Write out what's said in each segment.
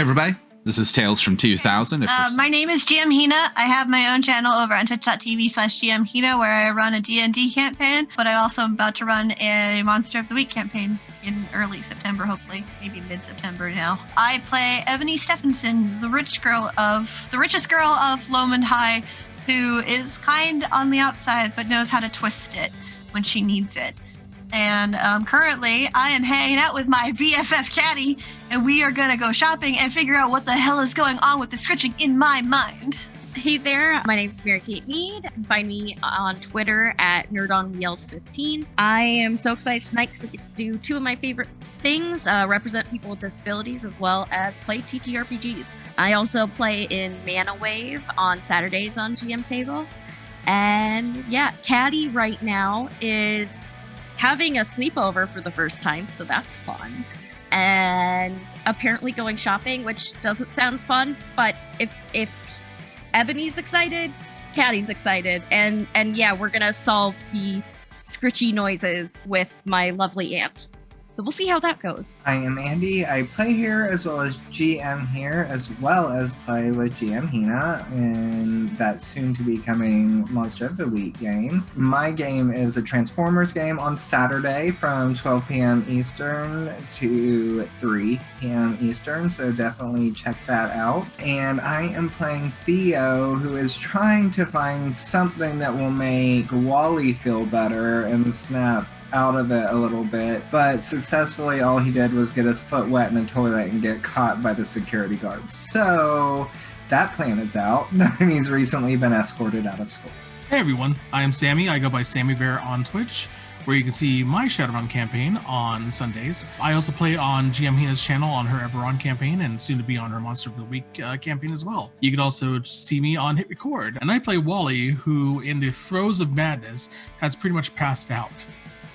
everybody. This is Tales from 2000. My name is GM Hina. I have my own channel over on twitch.tv/GM Hina where I run a D&D campaign, but I also am about to run a Monster of the Week campaign in early September, hopefully, maybe mid-September now. I play Ebony Stephenson, the richest girl of Lomond High, who is kind on the outside but knows how to twist it when she needs it. And currently, I am hanging out with my BFF Caddy, and we are going to go shopping and figure out what the hell is going on with the scritching in my mind. Hey there, my name is Mary Kate Mead. You can find me on Twitter at NerdOnWheels15. I am so excited tonight because I get to do two of my favorite things, represent people with disabilities as well as play TTRPGs. I also play in Mana Wave on Saturdays on GM Table. And yeah, Caddy right now is having a sleepover for the first time, so that's fun. And apparently going shopping, which doesn't sound fun, but if Ebony's excited, Caddy's excited, and yeah, we're gonna solve the scritchy noises with my lovely aunt. So we'll see how that goes. I am Andy. I play here as well as GM here, as well as play with GM Hina in that soon-to-be coming Monster of the Week game. My game is a Transformers game on Saturday from 12 p.m. Eastern to 3 p.m. Eastern, so definitely check that out. And I am playing Theo, who is trying to find something that will make Wally feel better and snap out of it a little bit, but successfully all he did was get his foot wet in a toilet and get caught by the security guards. So that plan is out, and he's recently been escorted out of school. Hey everyone, I am Sammy. I go by Sammy Bear on Twitch, where you can see my Shadowrun campaign on Sundays. I also play on GM Hina's channel on her Everon campaign, and soon to be on her Monster of the Week campaign as well. You can also see me on Hit Record, and I play Wally, who in the throes of madness has pretty much passed out.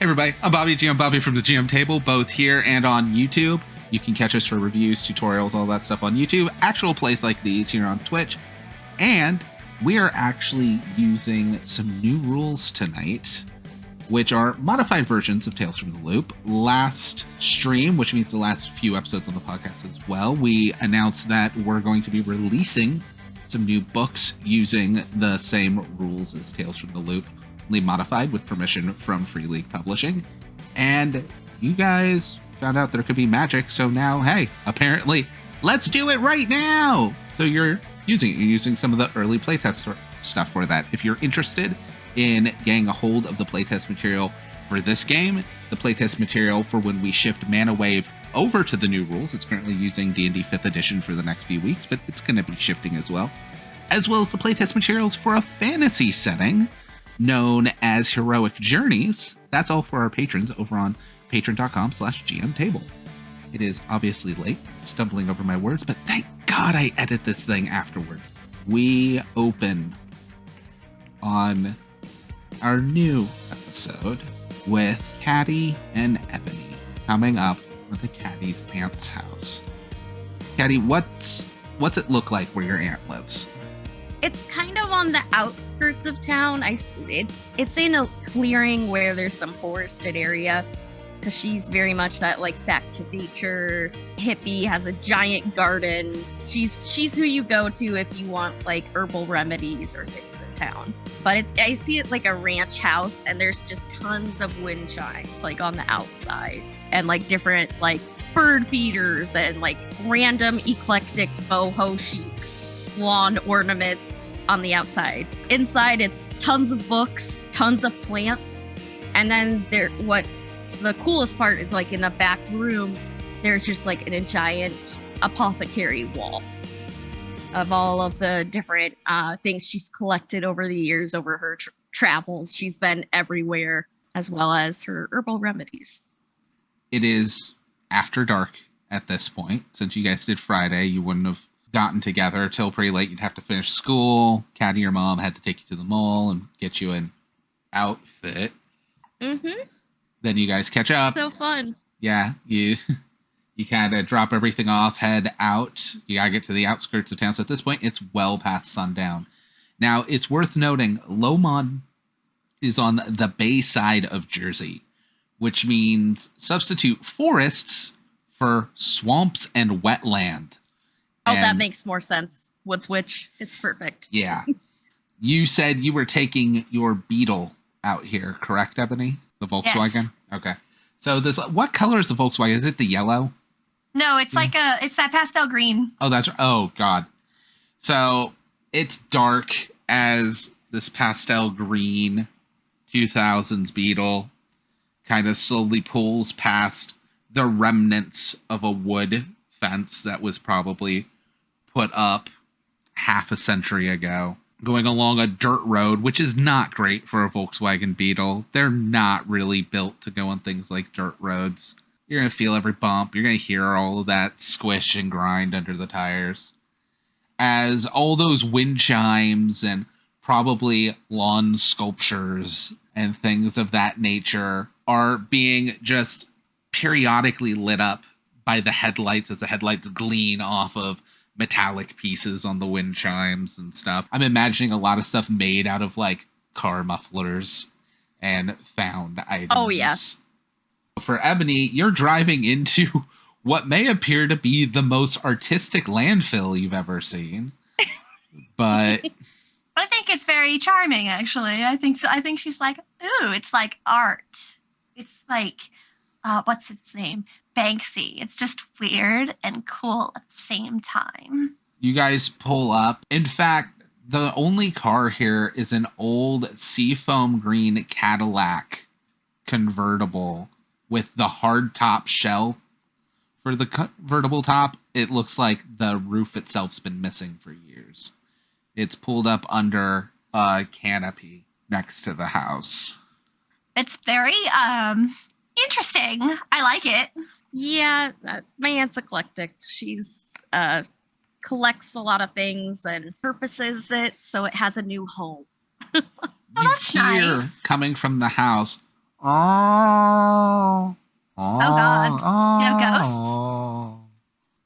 Hey everybody, I'm Bobby, GM Bobby from the GM Table, both here and on YouTube. You can catch us for reviews, tutorials, all that stuff on YouTube, actual plays like these here on Twitch. And we are actually using some new rules tonight, which are modified versions of Tales from the Loop. Last stream, which means the last few episodes on the podcast as well, we announced that we're going to be releasing some new books using the same rules as Tales from the Loop, modified with permission from Free League Publishing. And you guys found out there could be magic, so now, hey, apparently, let's do it right now! So you're using some of the early playtest stuff for that. If you're interested in getting a hold of the playtest material for this game, the playtest material for when we shift Mana Wave over to the new rules, it's currently using D&D 5th edition for the next few weeks, but it's going to be shifting as well as the playtest materials for a fantasy setting known as Heroic Journeys. That's all for our patrons over on patreon.com/GMTable. It is obviously late, stumbling over my words, but thank God I edit this thing afterwards. We open on our new episode with Caddy and Ebony coming up with the Caddy's aunt's house. Caddy, what's it look like where your aunt lives? It's kind of on the outskirts of town. It's in a clearing where there's some forested area, because she's very much that like back to nature hippie, has a giant garden. She's who you go to if you want like herbal remedies or things in town. But I see it like a ranch house, and there's just tons of wind chimes like on the outside, and like different like bird feeders and like random eclectic boho chic lawn ornaments on the outside. Inside, it's tons of books, tons of plants, and then what's the coolest part is like in the back room, there's just like a giant apothecary wall of all of the different things she's collected over the years, over her travels. She's been everywhere, as well as her herbal remedies. It is after dark at this point. Since you guys did Friday, you wouldn't have gotten together till pretty late. You'd have to finish school. Caddy, your mom, had to take you to the mall and get you an outfit. Mm-hmm. Then you guys catch up. So fun. Yeah, you kind of drop everything off, head out. You gotta get to the outskirts of town. So at this point, it's well past sundown. Now, it's worth noting, Lomond is on the bay side of Jersey, which means substitute forests for swamps and wetland. Oh, that And- makes more sense. What's which? It's perfect. Yeah. You said you were taking your Beetle out here, correct, Ebony? The Volkswagen? Okay. So what color is the Volkswagen? Is it the yellow? No, it's like it's that pastel green. Oh God. So it's dark as this pastel green 2000s Beetle kind of slowly pulls past the remnants of a wood fence that was probably put up half a century ago, going along a dirt road, which is not great for a Volkswagen Beetle. They're not really built to go on things like dirt roads. You're going to feel every bump. You're going to hear all of that squish and grind under the tires. As all those wind chimes and probably lawn sculptures and things of that nature are being just periodically lit up by the headlights as the headlights gleam off of metallic pieces on the wind chimes and stuff. I'm imagining a lot of stuff made out of like car mufflers and found items. Oh, yeah. For Ebony, you're driving into what may appear to be the most artistic landfill you've ever seen. But I think it's very charming, actually. I think she's like, ooh, it's like art. It's like, what's its name? Banksy. It's just weird and cool at the same time. you guys pull up. In fact, the only car here is an old seafoam green Cadillac convertible with the hard top shell for the convertible top. It looks like the roof itself's been missing for years. It's pulled up under a canopy next to the house. It's very interesting. I like it. Yeah, my aunt's eclectic. She's collects a lot of things and purposes it so it has a new home. You that's hear nice. coming from the house. Oh God. You have ghosts? Oh.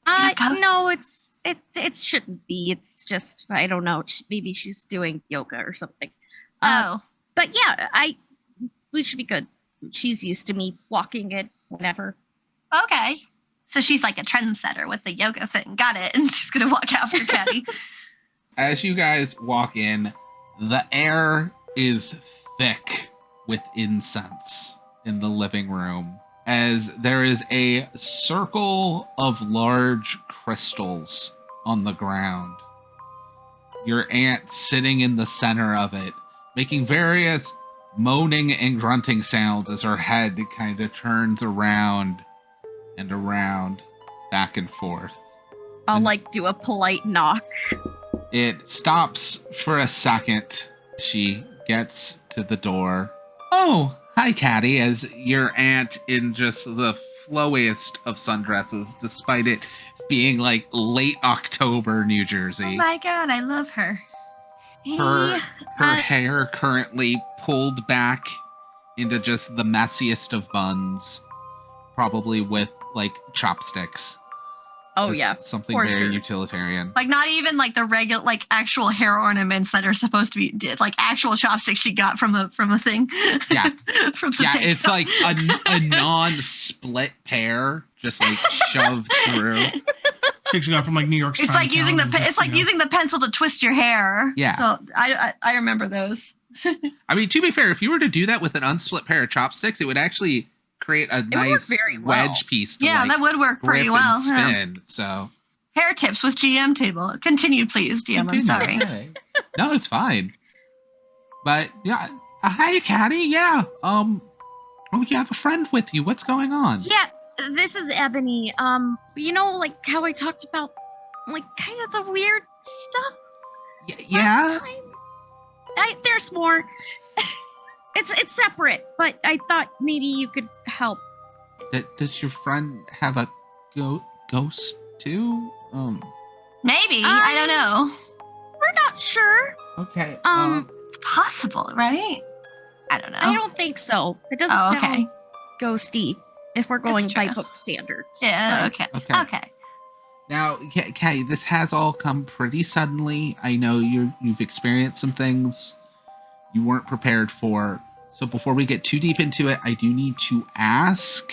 have ghosts? No, it shouldn't be. It's just I don't know. Maybe she's doing yoga or something. But yeah, we should be good. She's used to me walking it whenever. Okay. So she's like a trendsetter with the yoga thing. Got it. And she's going to walk out for your caddy. As you guys walk in, the air is thick with incense in the living room, as there is a circle of large crystals on the ground. Your aunt sitting in the center of it, making various moaning and grunting sounds as her head kind of turns around and around, back and forth. I'll And- like do a polite knock. It stops for a second. She gets to the door. Oh, hi, Caddy, as your aunt in just the flowiest of sundresses, despite it being like late October, New Oh Jersey. my God. I love her. Her Hey, hair currently pulled back into just the messiest of buns, probably with like chopsticks. oh Just yeah, something for very sure. utilitarian. Like not even like the regular, like actual hair ornaments that are supposed to be like actual chopsticks she got from a thing. Yeah. From some Yeah, TikTok. it's like a non-split pair, just like shoved through. Picture got from like New York's. It's like using Chinatown and it's just, like you know. using the pencil to twist your hair. Yeah. So I remember those. I mean, to be fair, if you were to do that with an unsplit pair of chopsticks, it would actually create a would work nice very well. wedge piece to Yeah, like that would work grip pretty well. and yeah. spin. So Hair tips with GM table. Continue, please, GM. I'm continue. sorry. Okay. No, it's fine. But yeah, hi, Caddy. Yeah. Oh, you have a friend with you. What's going on? Yeah, this is Ebony. You know, like how I talked about, like kind of the weird stuff. Yeah. last time? There's more. It's separate, but I thought maybe you could help. Does your friend have a ghost too? Maybe. I don't know. We're not sure. Okay. It's possible, right? I don't know. I don't think so. It doesn't Oh, okay. sound ghosty if we're going by true. book standards. Yeah. But- Okay. Okay. Okay. Now, Kay, this has all come pretty suddenly. I know you've experienced some things you weren't prepared for. So before we get too deep into it, I do need to ask,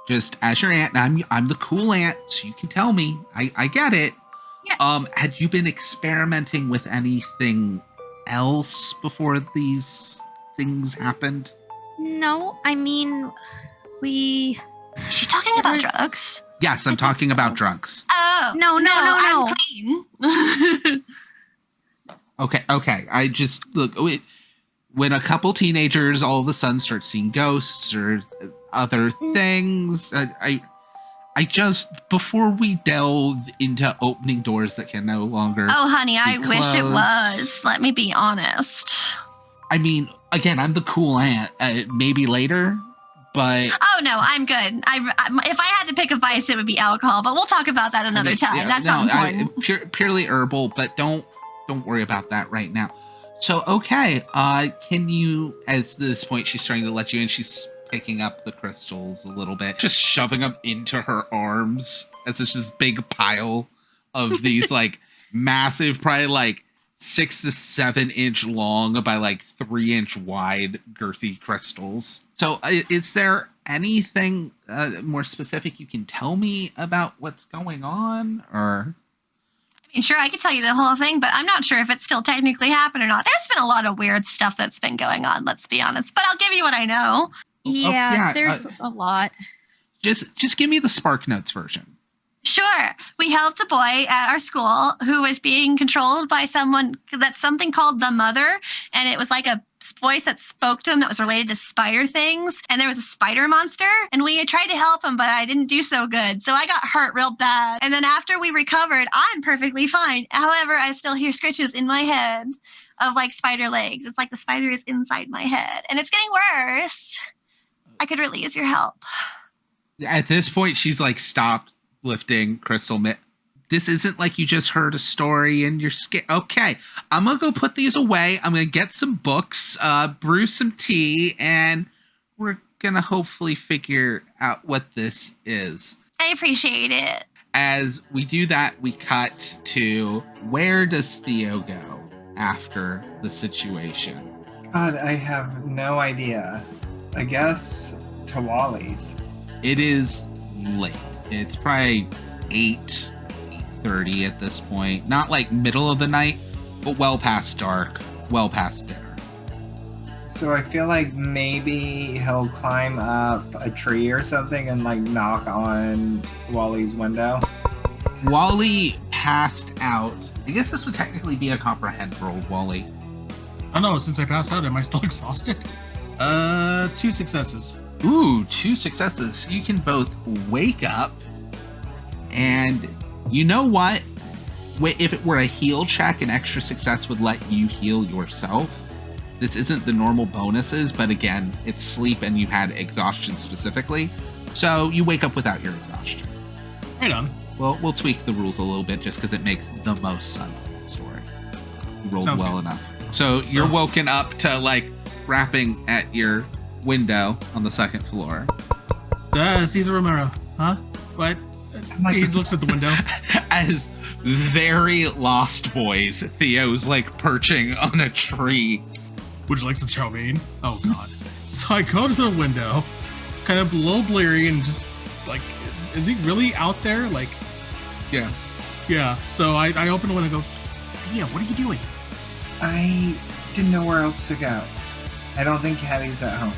just as your aunt, and I'm the cool aunt, so you can tell me. I get it. Had you been experimenting with anything else before these things happened? No, I mean, we. Is she talking about There's- drugs? Yes, I'm think talking about so. drugs. Oh. No. I'm clean. Okay. I just look when a couple teenagers all of a sudden start seeing ghosts or other things. I just before we delve into opening doors that can no longer. Oh, honey, I Be wish it close. was. Let me be honest. I mean, again, I'm the cool aunt. Maybe later, but Oh no, I'm good. If I had to pick a vice, it would be alcohol. But we'll talk about that another time. yeah, That's not important. Purely herbal, but don't worry about that right now. So okay, can you? At this point, she's starting to let you in. She's picking up the crystals a little bit, just shoving them into her arms as it's this big pile of these like massive, probably like 6 to 7 inch long by like 3 inch wide girthy crystals. So is there anything more specific you can tell me about what's going on, or? I mean, sure, I could tell you the whole thing, but I'm not sure if it's still technically happened or not. There's been a lot of weird stuff that's been going on, let's be honest. But I'll give you what I know. Yeah, there's a lot. Just give me the Spark Notes version. Sure. We helped a boy at our school who was being controlled by something called the Mother. And it was like a voice that spoke to him that was related to spider things. And there was a spider monster. And we had tried to help him, but I didn't do so good. So I got hurt real bad. And then after we recovered, I'm perfectly fine. However, I still hear scritches in my head of like spider legs. It's like the spider is inside my head. And it's getting worse. I could really use your help. At this point, she's like stopped lifting crystal mitt. This isn't like you just heard a story and you're scared. Okay, I'm gonna go put these away. I'm gonna get some books, brew some tea, and we're gonna hopefully figure out what this is. I appreciate it. As we do that, we cut to where does Theo go after the situation? God, I have no idea. I guess to Wally's. It is late. It's probably 8:30 at this point. Not like middle of the night, but well past dark, well past dinner. So I feel like maybe he'll climb up a tree or something and like knock on Wally's window. Wally passed out. I guess this would technically be a comprehend roll, Wally. Oh no, since I passed out, am I still exhausted? 2 successes. Ooh, 2 successes. You can both wake up and you know what? If it were a heal check, an extra success would let you heal yourself. This isn't the normal bonuses, but again, it's sleep and you had exhaustion specifically. So you wake up without your exhaustion. Right on. Well, we'll tweak the rules a little bit just because it makes the most sense in the story. You rolled Sounds well good. enough. So you're woken up to like rapping at your window on the 2nd floor. Cesar Romero. Huh? What? like- He looks at the window. As very lost boys, Theo's like perching on a tree. Would you like some chow mein? Oh god. So I go to the window, kind of a little bleary, and just like, is he really out there? Like, Yeah. yeah. So I open the window and go, Theo, what are you doing? I didn't know where else to go. I don't think Caddy's at home.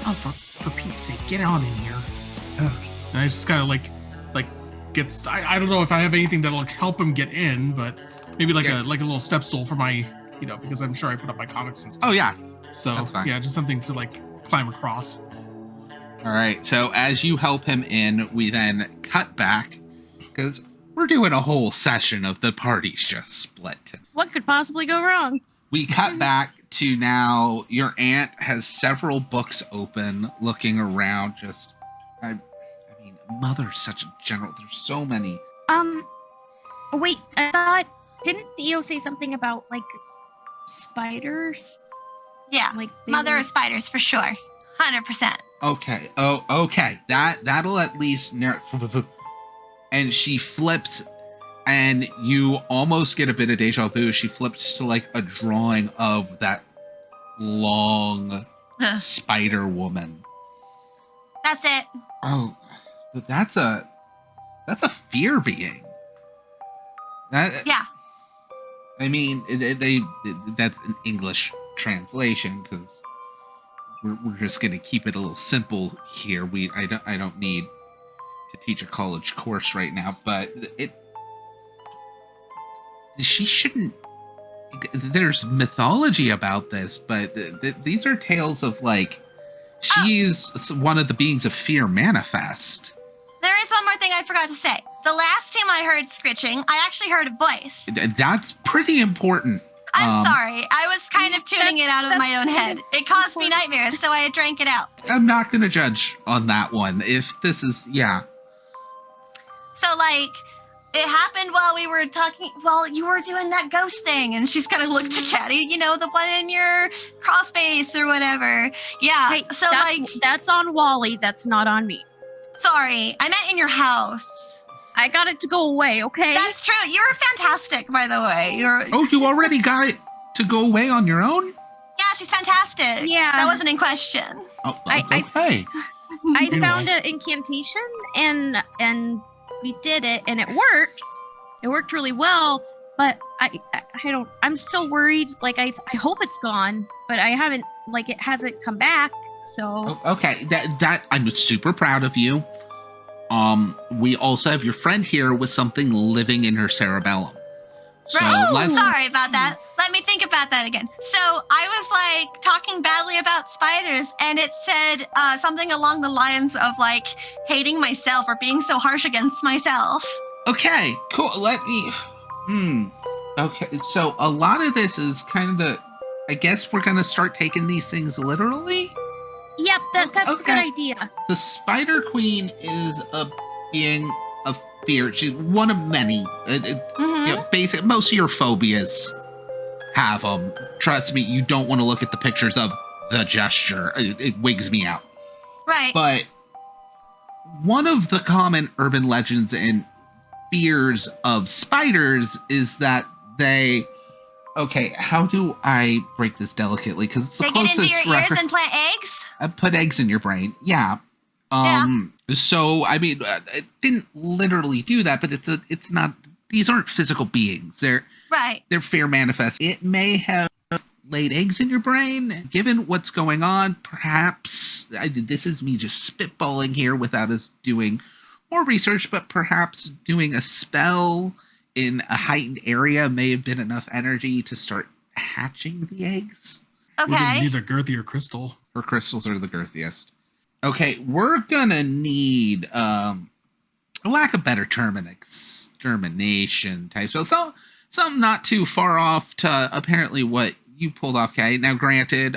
Oh, for Pete's sake, get on in here. Okay. And I just kind of like gets. I don't know if I have anything that'll like, help him get in, but maybe like Yeah. a little step stool for my, because I'm sure I put up my comics and stuff. Oh yeah. So that's fine. yeah, just something to like climb across. All right. So as you help him in, we then cut back because we're doing a whole session of the party's just split. What could possibly go wrong? We cut back to now your aunt has several books open, looking around. Just, I mean, Mother's such a general. There's so many. Wait, I thought, didn't Theo say something about like spiders? Yeah. Like they Mother were- of spiders for sure. 100%. Okay. Oh, okay. That'll at least narrow. And she flips, and you almost get a bit of deja vu. She flips to like a drawing of that long Huh. spider woman. That's it. Oh, but that's a fear being. Yeah. I mean, that's an English translation because we're just gonna keep it a little simple here. I don't need to teach a college course right now, but she shouldn't. There's mythology about this, but these are tales of like she's one of the beings of fear manifest. There is one more thing I forgot to say. The last time I heard scritching, I actually heard a voice. That's pretty important. I'm sorry. I was kind of tuning it out of my own head. It caused me nightmares, so I drank it out. I'm not going to judge on that one. If this is, yeah. So, like, it happened while we were talking, while you were doing that ghost thing, and she's kind of looked to Caddy, you know, the one in your cross face or whatever. Yeah, Hey, so, that's on Wally. That's not on me. Sorry, I meant in your house. I got it to go away, okay? That's true. You're fantastic, by the way. Oh, you already got it to go away on your own? Yeah, she's fantastic. Yeah. That wasn't in question. Oh, I- okay. I Meanwhile- found an incantation and we did it and it worked. It worked really well, but I don't. I'm still worried. Like I hope it's gone, but I haven't. Like it hasn't come back. So Okay, that I'm super proud of you. We also have your friend here with something living in her cerebellum. So let's, Sorry about that. Let me think about that again. So I was like talking badly about spiders, and it said something along the lines of like hating myself or being so harsh against myself. okay, cool. Let me. Okay, so a lot of this is kind of. I guess we're gonna start taking these things literally. yep, that's a Okay. good idea. The Spider Queen is a being of fear. She's one of many. Mm-hmm. You know, basic. Most of your phobias have them. Trust me, you don't want to look at the pictures of the gesture. It wigs me out. Right. But one of the common urban legends and fears of spiders is that they. Okay, how do I break this delicately? Because it's the They get closest into your ears reference. and plant eggs? Put eggs in your brain. Yeah. So I mean, it didn't literally do that, but it's not. These aren't physical beings. They're Right. fear manifest. It may have laid eggs in your brain. Given what's going on, perhaps this is me just spitballing here without us doing more research, but perhaps doing a spell in a heightened area may have been enough energy to start hatching the eggs. We're gonna Okay. need a girthier crystal. Her crystals are the girthiest. Okay, we're gonna need, a lack of better term, an extermination type spell. So, something not too far off to apparently what you pulled off, Kay. Now, granted,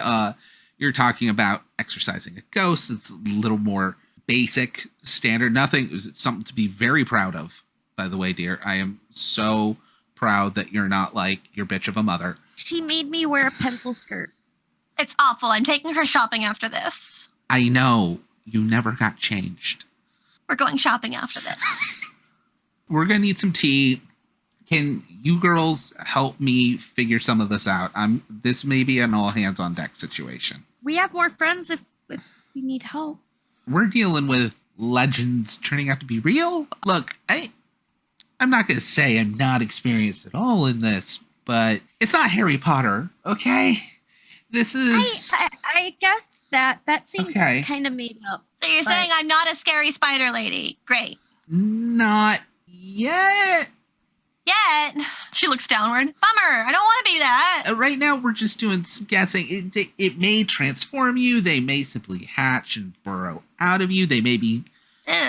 you're talking about exorcising a ghost. It's a little more basic, standard. Nothing, it's something to be very proud of, by the way, dear. I am so proud that you're not like your bitch of a mother. She made me wear a pencil skirt. It's awful. I'm taking her shopping after this. I know you never got changed. We're going shopping after this. We're gonna need some tea. Can you girls help me figure some of this out? This may be an all hands on deck situation. We have more friends if we need help. We're dealing with legends turning out to be real. Look, I'm not gonna say I'm not experienced at all in this, but it's not Harry Potter, okay? This is I guessed that seems Okay. kind of made up. So you're But- saying I'm not a scary spider lady. Great. not yet. Yet. She looks downward. Bummer. I don't want to be that. Right now, we're just doing some guessing. It may transform you. They may simply hatch and burrow out of you. They may be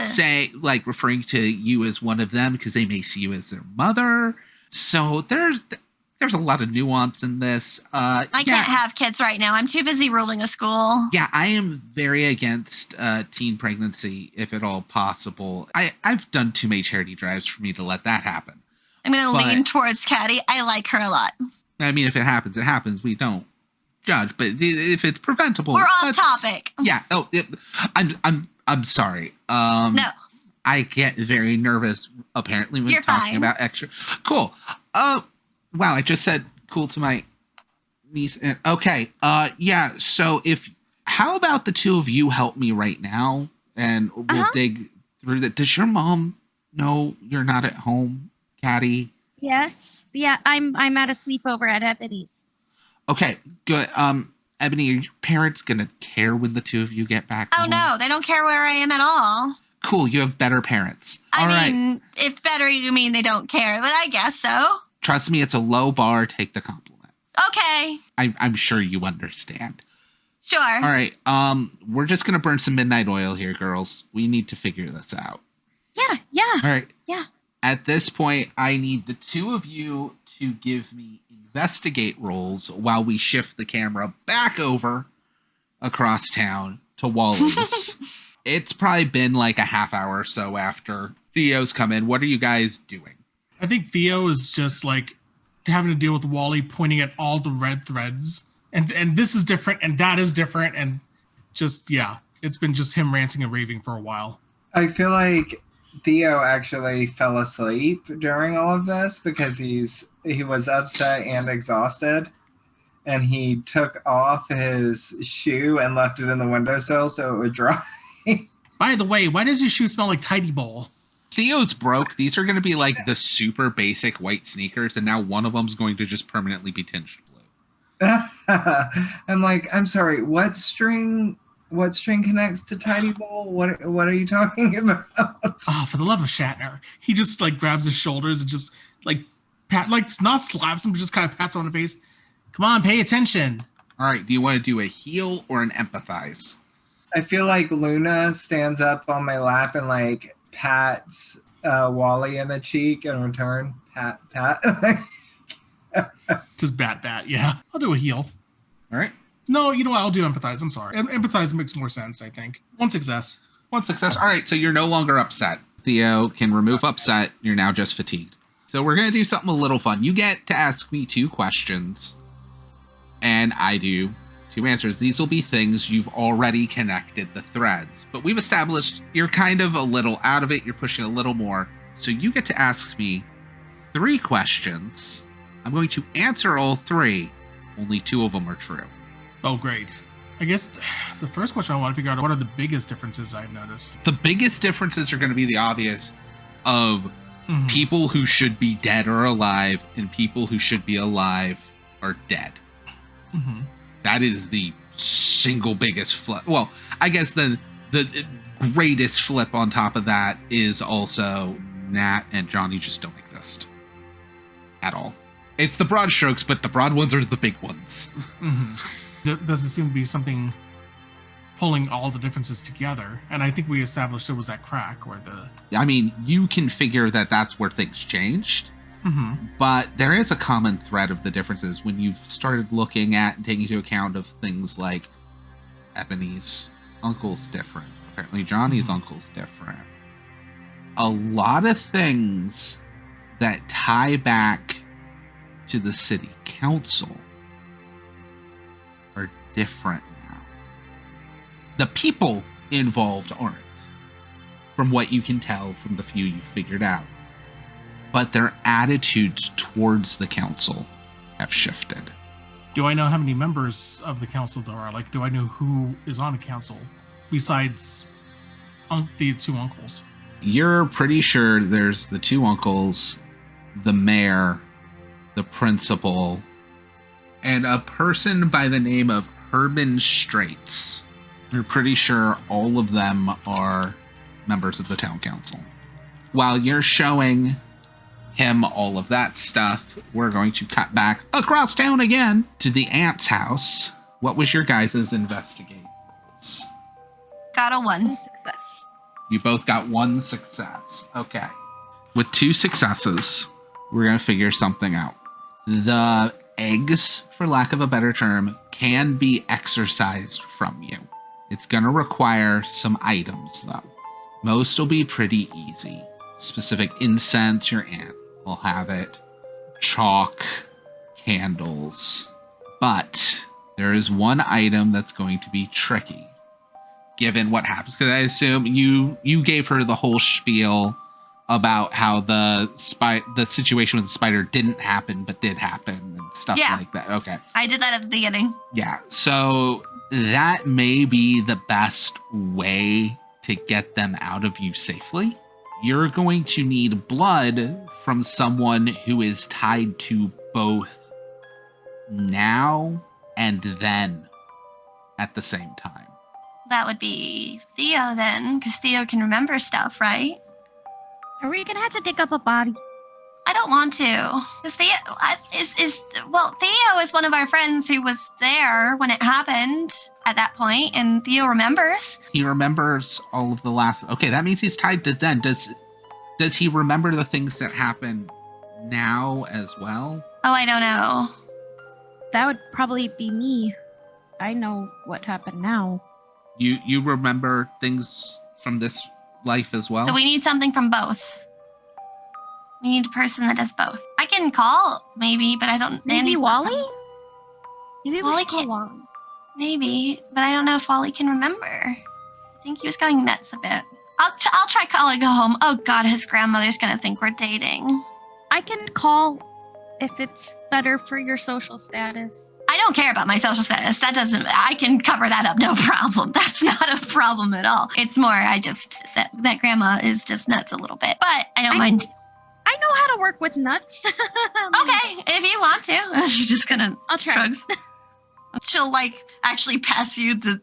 say like referring to you as one of them because they may see you as their mother. So there's a lot of nuance in this. I can't have kids right now. I'm too busy ruling a school. Yeah, I am very against teen pregnancy, if at all possible. I've done too many charity drives for me to let that happen. I'm going to But- lean towards Caddy. I like her a lot. I mean, if it happens, it happens. We don't judge, but if it's preventable, We're off let's- topic. Yeah. Oh, I'm sorry. No. I get very nervous apparently when You're talking fine. about extra. Cool. Wow, I just said cool to my niece. And okay. Yeah. So how about the two of you help me right now, and we'll dig through that. Does your mom know you're not at home, Caddy? Yes. Yeah, I'm at a sleepover at Ebony's. Okay, good. Ebony, are your parents gonna care when the two of you get back Oh home? no, they don't care where I am at all. Cool, you have better parents. All I right. mean, if better you mean they don't care, but I guess so. Trust me, it's a low bar. Take the compliment. Okay, I'm sure you understand. sure. All right. We're just gonna burn some midnight oil here, girls. We need to figure this out. Yeah. All right. Yeah. At this point, I need the two of you to give me investigate rolls while we shift the camera back over across town to Wally's. It's probably been like a half hour or so after Theo's come in. What are you guys doing? I think Theo is just like having to deal with Wally pointing at all the red threads. And this is different and that is different. And just, yeah, it's been just him ranting and raving for a while. I feel like Theo actually fell asleep during all of this because he was upset and exhausted, and he took off his shoe and left it in the windowsill so it would dry. By the way, why does your shoe smell like Tidy Bowl? Theo's broke. These are going to be like the super basic white sneakers, and now one of them's going to just permanently be tinged blue. I'm like, I'm sorry, what string connects to Tidy Bowl? What are you talking about? Oh, for the love of Shatner. He just like grabs his shoulders and just like not slaps him, but just kind of pats him on the face. Come on, pay attention. All right. Do you want to do a heal or an empathize? I feel like Luna stands up on my lap and like pats Wally in the cheek in return. Pat. Just bat, yeah. I'll do a heal. All right. No, you know what? I'll do empathize. I'm sorry. Empathize makes more sense, I think. One success. One success. All right. So you're no longer upset. Theo can remove upset. You're now just fatigued. So we're going to do something a little fun. You get to ask me 2 questions, and I do 2 answers. These will be things you've already connected the threads, but we've established you're kind of a little out of it. You're pushing a little more. So you get to ask me 3 questions. I'm going to answer all 3. Only 2 of them are true. Oh, great. I guess the first question I want to figure out, what are the biggest differences I've noticed? The biggest differences are going to be the obvious of people who should be dead are alive and people who should be alive are dead. Mm-hmm. That is the single biggest flip. Well, I guess the greatest flip on top of that is also Nat and Johnny just don't exist at all. It's the broad strokes, but the broad ones are the big ones. Mm-hmm. Does it seem to be something pulling all the differences together? And I think we established it was that crack where the... I mean, you can figure that that's where things changed. Mm-hmm. But there is a common thread of the differences when you've started looking at and taking into account of things like Ebony's uncle's different. Apparently Johnny's uncle's different. A lot of things that tie back to the city council are different now. The people involved aren't, from what you can tell from the few you figured out. But their attitudes towards the council have shifted. Do I know how many members of the council there are? Like, do I know who is on the council besides the 2 uncles? You're pretty sure there's the 2 uncles, the mayor, the principal, and a person by the name of Herman Straits. You're pretty sure all of them are members of the town council. While you're showing him all of that stuff, we're going to cut back across town again to the aunt's house. What was your guys' investigate rolls? Got a 1. Success. You both got 1 success. Okay. With 2 successes, we're going to figure something out. The eggs, for lack of a better term, can be exorcised from you. It's going to require some items, though. Most will be pretty easy. Specific incense, your aunt will have it. Chalk, candles. But there is one item that's going to be tricky, given what happens. Because I assume you gave her the whole spiel about how the situation with the spider didn't happen, but did happen, and stuff like that. Okay. I did that at the beginning. Yeah. So that may be the best way to get them out of you safely. you're going to need blood from someone who is tied to both now and then at the same time. That would be Theo then, because Theo can remember stuff, right? Are we gonna have to dig up a body? I don't want to. Because Theo Theo is one of our friends who was there when it happened at that point, and Theo remembers. He remembers all of the last. Okay, that means he's tied to then. Does he remember the things that happen now as well? Oh, I don't know. That would probably be me. I know what happened now. You remember things from this life as well? So we need something from both. We need a person that does both. I can call, maybe, but I don't... Maybe Andy's not- Wally? Maybe Wally we should call can't- Wally. Maybe, but I don't know if Wally can remember. I think he was going nuts a bit. I'll try calling home. Oh God, his grandmother's gonna think we're dating. I can call if it's better for your social status. I don't care about my social status. I can cover that up, no problem. That's not a problem at all. It's more, that grandma is just nuts a little bit. But I don't mind. I know how to work with nuts. Okay, if you want to. She's just gonna I'll try. shrugs. She'll actually pass you the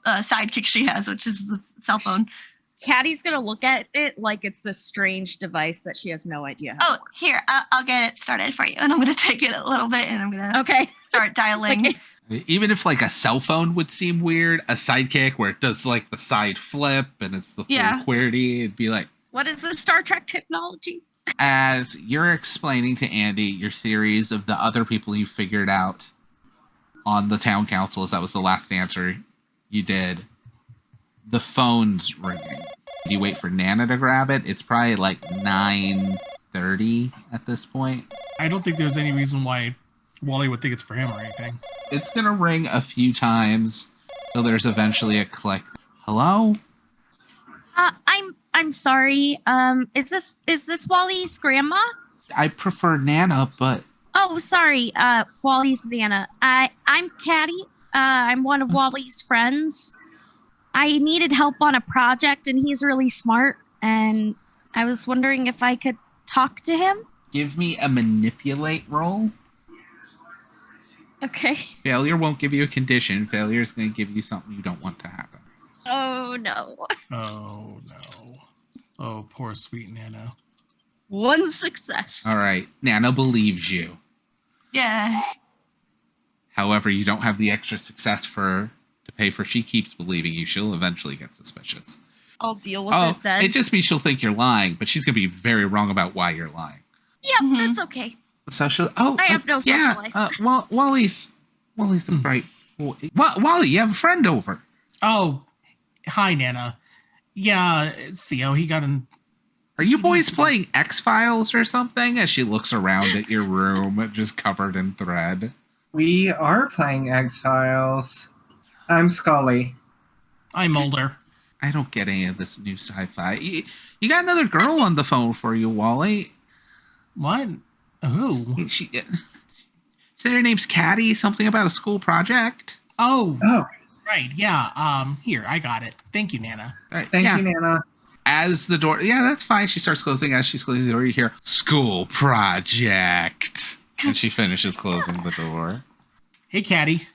sidekick she has, which is the cell phone. Caddy's gonna look at it like it's this strange device that she has no idea how Oh, here, I'll get it started for you. And I'm gonna take it a little bit and I'm gonna Okay. start dialing. Okay. Even if a cell phone would seem weird, a sidekick where it does the side flip and it's the full Yeah. QWERTY, it'd be like, What is this Star Trek technology? as you're explaining to Andy your theories of the other people you figured out on the town council, as that was the last answer you did, the phone's ringing. You wait for Nana to grab it. It's probably 9:30 at this point. I don't think there's any reason why Wally would think it's for him or anything. It's gonna ring a few times till there's eventually a click. Hello? I'm sorry. Is this Wally's grandma? I prefer Nana, but Oh, sorry. Wally's Nana. I'm Caddy. I'm one of Wally's friends. I needed help on a project, and he's really smart. And I was wondering if I could talk to him. give me a manipulate roll. Okay. Failure won't give you a condition. Failure is going to give you something you don't want to happen. Oh no. Oh no. Oh, poor sweet Nana. One success. All right, Nana believes you. Yeah. However, you don't have the extra success to pay for. She keeps believing you. She'll eventually get suspicious. I'll deal with Oh, it then. it just means she'll think you're lying, but she's going to be very wrong about why you're lying. Yeah, Mhm. that's okay. So she'll. Oh, I have no social yeah. life. Wally's a bright. Wally, you have a friend over. Oh, hi, Nana. Yeah, it's Theo. He got in. Are you boys playing X-Files or something? As she looks around at your room, just covered in thread. We are playing X-Files. I'm Scully. I'm Mulder. I don't get any of this new sci-fi. You got another girl on the phone for you, Wally. What? Who? She said her name's Caddy. Something about a school project. Oh, Oh, right. Yeah. Here, I got it. Thank you, Nana. All right, thank yeah. you, Nana. As the door, yeah, that's fine. She starts closing. As she's closing the door, you hear "school project," and she finishes closing the door. Hey, Caddy.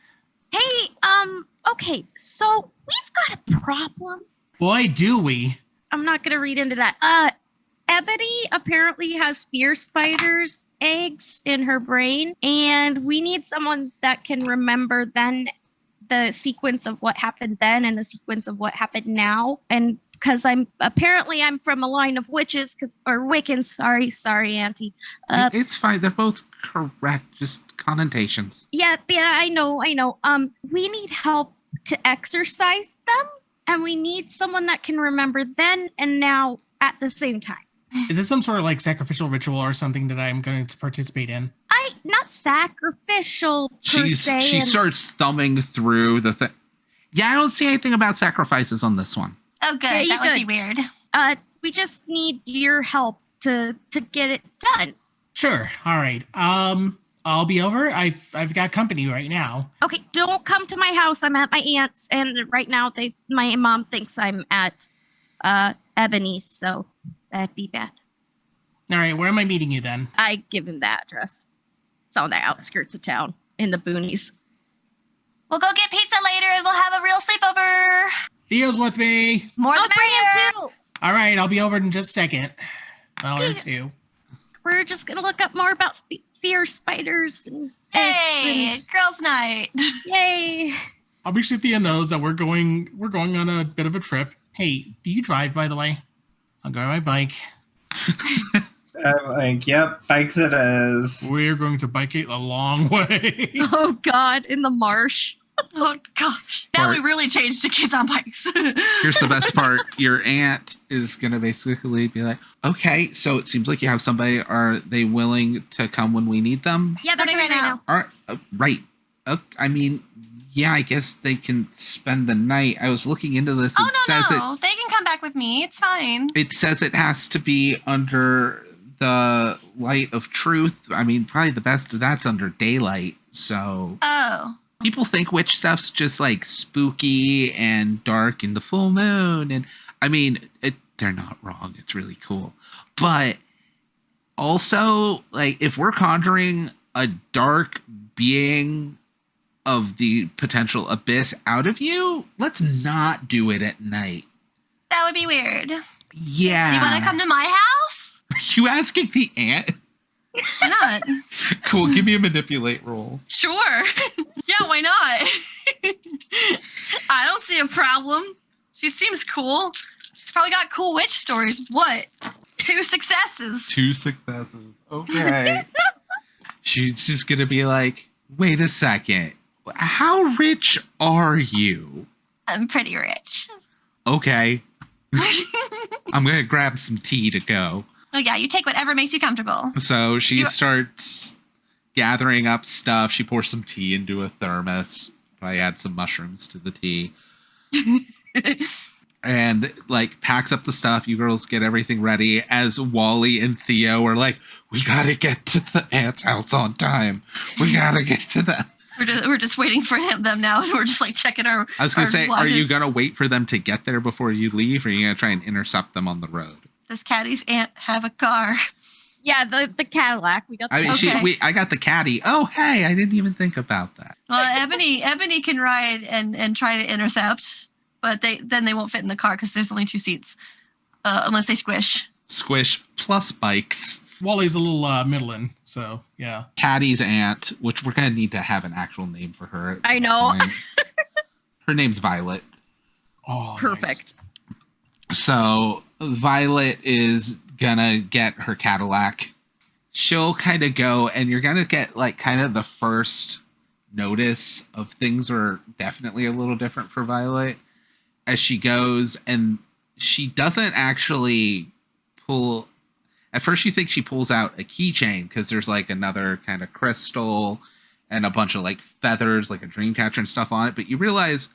Hey, okay, so we've got a problem. Boy, do we. I'm not gonna read into that. Ebony apparently has fear spiders eggs in her brain, and we need someone that can remember then the sequence of what happened then and the sequence of what happened now. And because I'm from a line of witches, or Wiccans. Sorry, Auntie. It's fine. They're both correct. Just connotations. Yeah, I know. We need help to exorcise them, and we need someone that can remember then and now at the same time. Is this some sort of sacrificial ritual or something that I'm going to participate in? Not sacrificial per se. She and- starts thumbing through the thing. Yeah, I don't see anything about sacrifices on this one. Oh, good. Yeah, you That would be good. weird. We just need your help to get it done. Sure. All right. I'll be over. I've got company right now. Okay, don't come to my house. I'm at my aunt's, and right now my mom thinks I'm at Ebony's, so that'd be bad. All right, where am I meeting you then? I give him the address. It's on the outskirts of town, in the boonies. We'll go get pizza later and we'll have a real sleepover. Theo's with me. More I'll the bring merrier. him too. All right, I'll be over in just a second. Well, or two. We're just gonna look up more about fear spiders and pets Hey, girls' night. and yay! I'll be sure Thea knows that we're going on a bit of a trip. Hey, do you drive, by the way? I'll go on my bike. I'm like, yep, bikes it is. We're going to bike it a long way. Oh God, in the marsh. Oh gosh. Now we really changed to kids on bikes. Here's the best part. Your aunt is going to basically be like, okay, so it seems like you have somebody. Are they willing to come when we need them? Yeah, they're Coming coming right right now. now. All right. Right. I mean, yeah, I guess they can spend the night. I was looking into this. Oh, It no, says no. They can come back with me. It's fine. it says it has to be under the light of truth. I mean, probably the best of that's under daylight. So Oh. people think witch stuff's just like spooky and dark in the full moon. And I mean, they're not wrong. It's really cool. But also, like, if we're conjuring a dark being of the potential abyss out of you, let's not do it at night. That would be weird. Yeah. You want to come to my house? Are you asking the aunt? Why not? Cool. Give me a manipulate roll. Sure. Yeah, why not? I don't see a problem. She seems cool. She's probably got cool witch stories. What? 2 successes. 2 successes. Okay. She's just gonna be like, wait a second. How rich are you? I'm pretty rich. Okay. I'm gonna grab some tea to go. Oh yeah, you take whatever makes you comfortable. So she You- starts gathering up stuff. She pours some tea into a thermos. I add some mushrooms to the tea. And like packs up the stuff. You girls get everything ready as Wally and Theo are like, we gotta get to the aunt's house on time. We gotta get to them. We're just waiting for them now, and we're just like checking our. I was gonna our say, are you watches. gonna wait for them to get there before you leave, or are you gonna try and intercept them on the road? Does Caddy's aunt have a car? Yeah, the Cadillac. We got. I mean, Okay. I got the caddy. Oh, hey, I didn't even think about that. Well, Ebony can ride and try to intercept, but they won't fit in the car because there's only 2 seats, unless they squish. Squish plus bikes. Wally's a little middling, so yeah. Caddy's aunt, which we're gonna need to have an actual name for her. at I some know. point. Her name's Violet. Oh, nice. Perfect. So Violet is gonna get her Cadillac. She'll kind of go, and you're gonna get like kind of the first notice of things are definitely a little different for Violet as she goes, and she doesn't actually pull. At first, you think she pulls out a keychain because there's like another kind of crystal and a bunch of like feathers, like a dream catcher and stuff on it. But you realize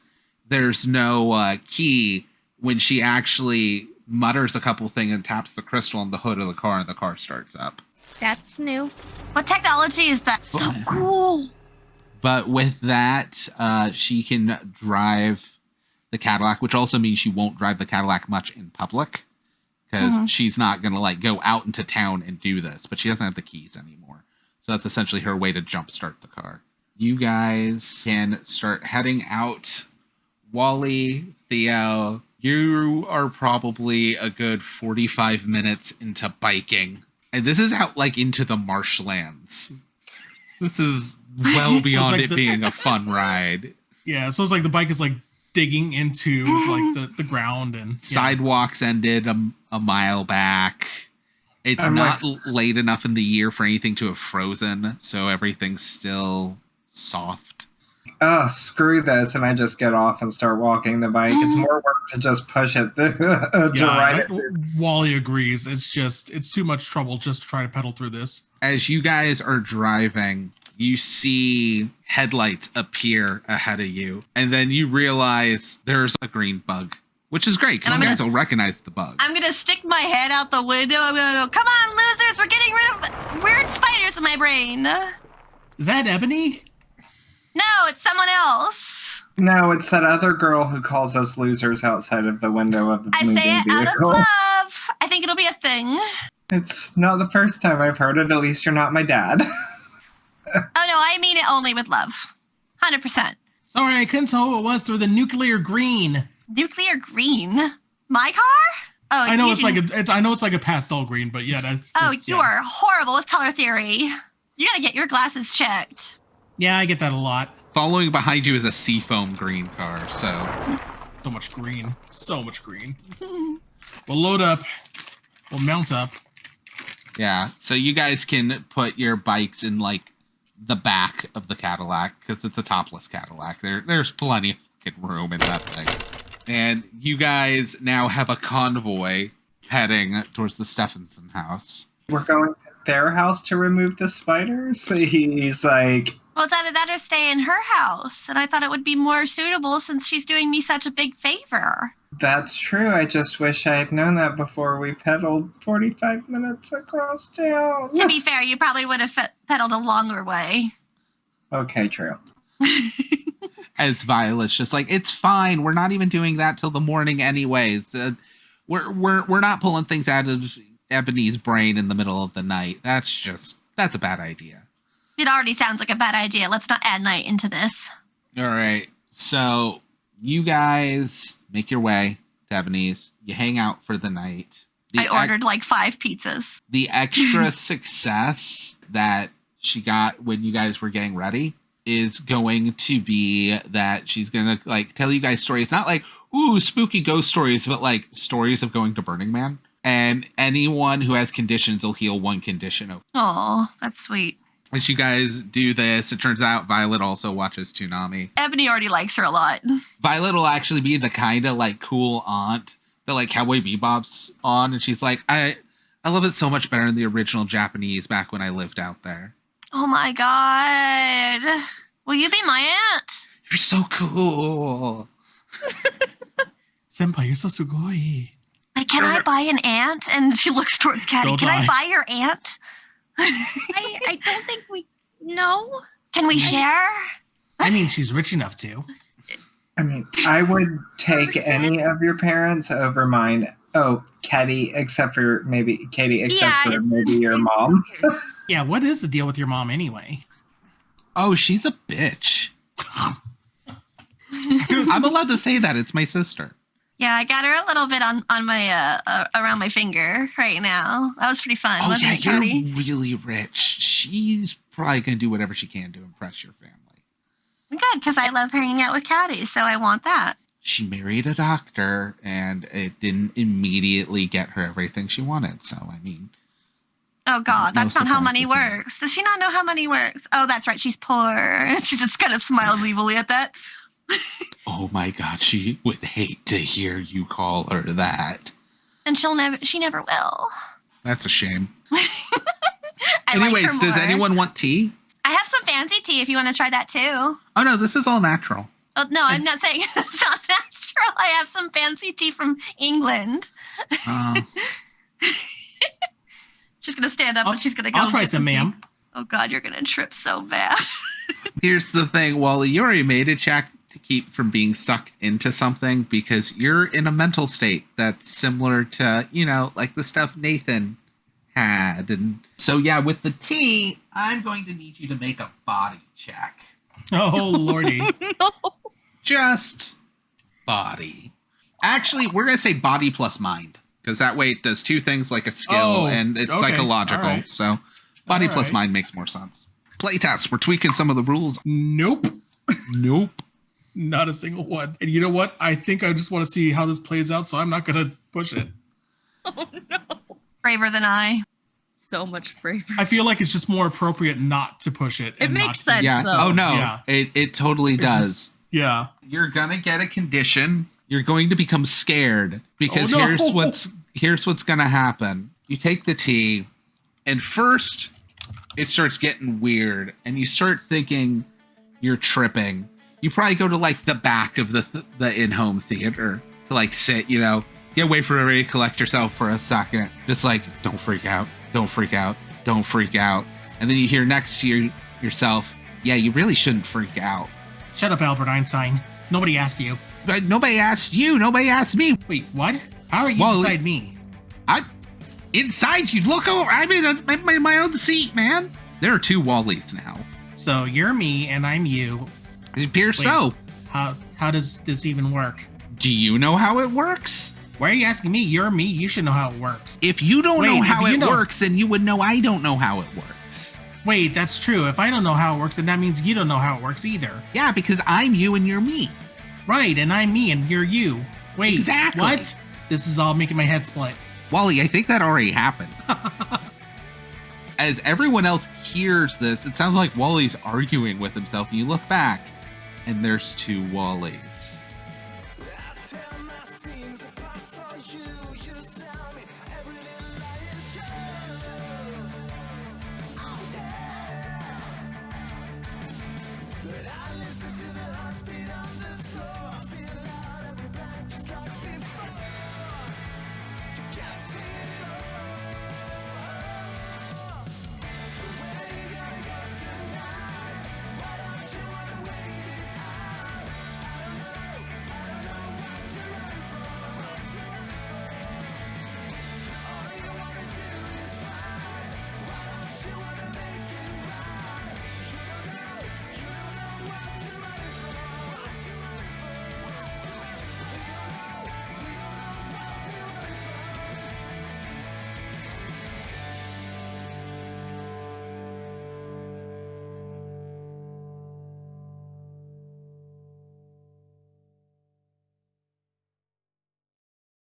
there's no key when she actually mutters a couple things and taps the crystal on the hood of the car, and the car starts up. That's new. What technology is that? So cool. But with that, she can drive the Cadillac, which also means she won't drive the Cadillac much in public because Mhm. she's not going to like go out into town and do this, but she doesn't have the keys anymore. So that's essentially her way to jumpstart the car. You guys can start heading out. Wally, Theo, you are probably a good 45 minutes into biking. And this is out like into the marshlands. This is well beyond like it the- being a fun ride. Yeah, so it's like the bike is like digging into like the ground and yeah. Sidewalks ended a mile back. It's I'm not late enough in the year for anything to have frozen, so everything's still soft. Oh, screw this, and I just get off and start walking the bike. It's more work to just push it to ride it. Wally agrees. It's too much trouble just to try to pedal through this. As you guys are driving, you see headlights appear ahead of you, and then you realize there's a green bug, which is great because And you I'm guys will recognize the bug. I'm gonna stick my head out the window. I'm gonna go, come on, losers, we're getting rid of weird spiders in my brain. No, Is that Ebony? it's someone else. No, it's that other girl who calls us losers outside of the window of the I moving say it out of vehicle. love. I think it'll be a thing. It's not the first time I've heard it. At least you're not my dad. Oh no, I mean it only with love. 100%. Sorry, I couldn't tell who it was through the nuclear green. Nuclear green. My car? Oh, I know you it's didn't- like I know it's like a pastel green, but yeah, that's. Oh, just, you yeah. are horrible with color theory. You gotta get your glasses checked. Yeah, I get that a lot. Following behind you is a seafoam green car, so So much green. So much green. We'll load up. We'll mount up. yeah. So you guys can put your bikes in like the back of the Cadillac because it's a topless Cadillac. There's plenty of fucking room in that thing. And you guys now have a convoy heading towards the Stephenson house. We're going to their house to remove the spiders. He's like, Well, it's either that or stay in her house. And I thought it would be more suitable since she's doing me such a big favor. that's true. I just wish I had known that before we pedaled 45 minutes across town. To be fair, you probably would have pedaled a longer way. Okay, true. As Violet's just like, it's fine. We're not even doing that till the morning, anyways. We're not pulling things out of Ebony's brain in the middle of the night. That's a bad idea. It already sounds like a bad idea. Let's not add night into this. All right. So you guys make your way to Ebony's. You hang out for the night. I ordered like 5 pizzas. The extra success that she got when you guys were getting ready is going to be that she's gonna like tell you guys stories, not like ooh spooky ghost stories, but like stories of going to Burning Man. And anyone who has conditions will heal 1 condition. Oh, that's sweet. As you guys do this, it turns out Violet also watches Toonami. Ebony already likes her a lot. Violet will actually be the kind of like cool aunt that like Cowboy Bebop's on, and she's like, I love it so much better in the original Japanese back when I lived out there. Oh my god. Will you be my aunt? You're so cool. Senpai, you're so sugoi. Like, can I buy an aunt? And she looks towards Caddy. Don't Can I lie. buy your aunt? I don't think we. No. Can we share? I mean, she's rich enough to. I mean, I would take Percent. any of your parents over mine. Oh, Katie, except for maybe Katie, except for it's- maybe your mom. Yeah, what is the deal with your mom anyway? Oh, she's a bitch. I'm allowed to say that. It's my sister. Yeah, I got her a little bit on my around my finger right now. That was pretty fun, Oh wasn't yeah, it, Caddy? you're really rich. She's probably gonna do whatever she can to impress your family. Good, because I love hanging out with Caddy, so I want that. She married a doctor, and it didn't immediately get her everything she wanted. So I mean, Oh God, No that's not how money surprises there. works. Does she not know how money works? Oh, that's right, she's poor. She just kind of smiles evilly at that. oh my God, she would hate to hear you call her that. And she never will. That's a shame. I Anyways, like her does more. anyone want tea? I have some fancy tea if you want to try that too. Oh no, this is all natural. Oh, no, I'm not saying it's not natural. I have some fancy tea from England. She's gonna stand up and she's gonna go. I'll try get some, tea. ma'am. Oh God, you're gonna trip so bad. Here's the thing, Wally, you already made a check to keep from being sucked into something because you're in a mental state that's similar to, like the stuff Nathan had. And so, yeah, with the tea, I'm going to need you to make a body check. Oh, lordy. No. Just body. Actually, we're going to say body plus mind because that way it does 2 things like a skill Oh, and it's okay. psychological. All right. So body All plus right. mind makes more sense. Playtest, we're tweaking some of the rules. Nope. Nope. Not a single one. And you know what? I think I just want to see how this plays out, so I'm not going to push it. Oh no. Braver than I. So much braver. I feel like it's just more appropriate not to push it. It and makes not to- sense. Yeah. though. Oh no. Yeah. It totally It's does. just- Yeah. You're gonna get a condition. You're going to become scared because Oh, no. here's what's gonna happen. You take the tea, and first it starts getting weird, and you start thinking you're tripping. You probably go to like the back of the in-home theater to like sit, get away from everybody, collect yourself for a second. Just like, don't freak out, don't freak out, don't freak out. And then you hear next to yourself, yeah, you really shouldn't freak out. Shut up, Albert Einstein. Nobody asked you. But nobody asked you. Nobody asked me. Wait, what? How are you Wally. beside me? I'm inside you. Look over. I'm in my own seat, man. There are 2 Wallies now. So you're me and I'm you. It appears Wait. so. How does this even work? Do you know how it works? Why are you asking me? You're me. You should know how it works. If you don't Wait, know if how you it know- works, then you would know I don't know how it works. Wait, that's true. If I don't know how it works, then that means you don't know how it works either. Yeah, because I'm you and you're me. Right, and I'm me and you're you. Wait, Exactly. what? This is all making my head split. Wally, I think that already happened. As everyone else hears this, it sounds like Wally's arguing with himself, and you look back, and there's 2 Wallies.